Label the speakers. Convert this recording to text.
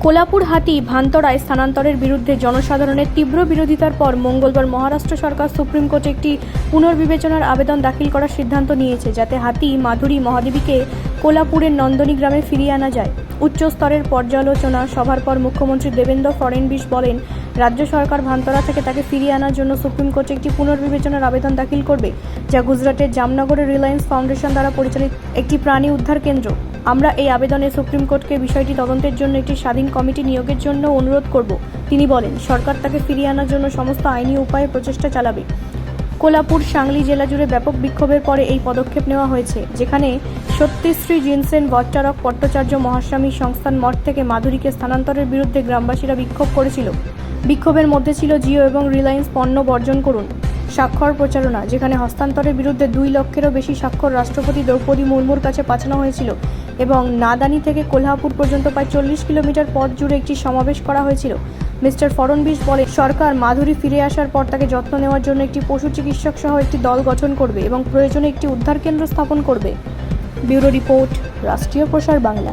Speaker 1: কোলাপুর হাতি ভান্তরায় স্থানান্তরের বিরুদ্ধে জনসাধারণের তীব্র বিরোধিতার পর মঙ্গলবার মহারাষ্ট্র সরকার সুপ্রিম কোর্টে একটি পুনর্বিবেচনার আবেদন দাখিল করার সিদ্ধান্ত নিয়েছে, যাতে হাতি মাধুরী মহাদেবীকে কোলাপুরের নন্দনী গ্রামে ফিরিয়ে আনা যায়। উচ্চ স্তরের পর্যালোচনা সভার পর মুখ্যমন্ত্রী দেবেন্দ্র ফডণবীস বলেন, রাজ্য সরকার ভান্তরা থেকে তাকে ফিরিয়ে আনার জন্য সুপ্রিম কোর্টে একটি পুনর্বিবেচনার আবেদন দাখিল করবে, যা গুজরাটের জামনগরের রিলায়েন্স ফাউন্ডেশন দ্বারা পরিচালিত একটি প্রাণী উদ্ধার কেন্দ্র। আমরা এই আবেদনে সুপ্রিম কোর্টকে বিষয়টি তদন্তের জন্য একটি স্বাধীন কমিটি নিয়োগের জন্য অনুরোধ করব। তিনি বলেন, সরকার তাকে ফিরিয়ে আনার জন্য সমস্ত আইনি উপায়ে প্রচেষ্টা চালাবে। কোলাপুর সাংলি জেলা জুড়ে ব্যাপক বিক্ষোভের পরে এই পদক্ষেপ নেওয়া হয়েছে, যেখানে সত্যশ্রী জিনসেন ভট্টারক পট্টাচার্য মহাস্বামী সংস্থান মঠ থেকে মাধুরীকে স্থানান্তরের বিরুদ্ধে গ্রামবাসীরা বিক্ষোভ করেছিল। বিক্ষোভের মধ্যে ছিল জিও এবং রিলায়েন্স পণ্য বর্জন করুন স্বাক্ষর প্রচারণা, যেখানে হস্তান্তরের বিরুদ্ধে 2 লক্ষেরও বেশি স্বাক্ষর রাষ্ট্রপতি দ্রৌপদী মুর্মুর কাছে পাঠানো হয়েছিল এবং নাদানি থেকে কোলহাপুর পর্যন্ত প্রায় 40 কিলোমিটার পথ জুড়ে একটি সমাবেশ করা হয়েছিল। মিস্টার ফডণবীস বলেন, সরকার মাধুরী ফিরে আসার পর তাকে যত্ন নেওয়ার জন্য একটি পশু চিকিৎসক সহ একটি দল গঠন করবে এবং প্রয়োজনে একটি উদ্ধার কেন্দ্র স্থাপন করবে। ব্যুরো রিপোর্ট, রাষ্ট্রীয় প্রসার বাংলা।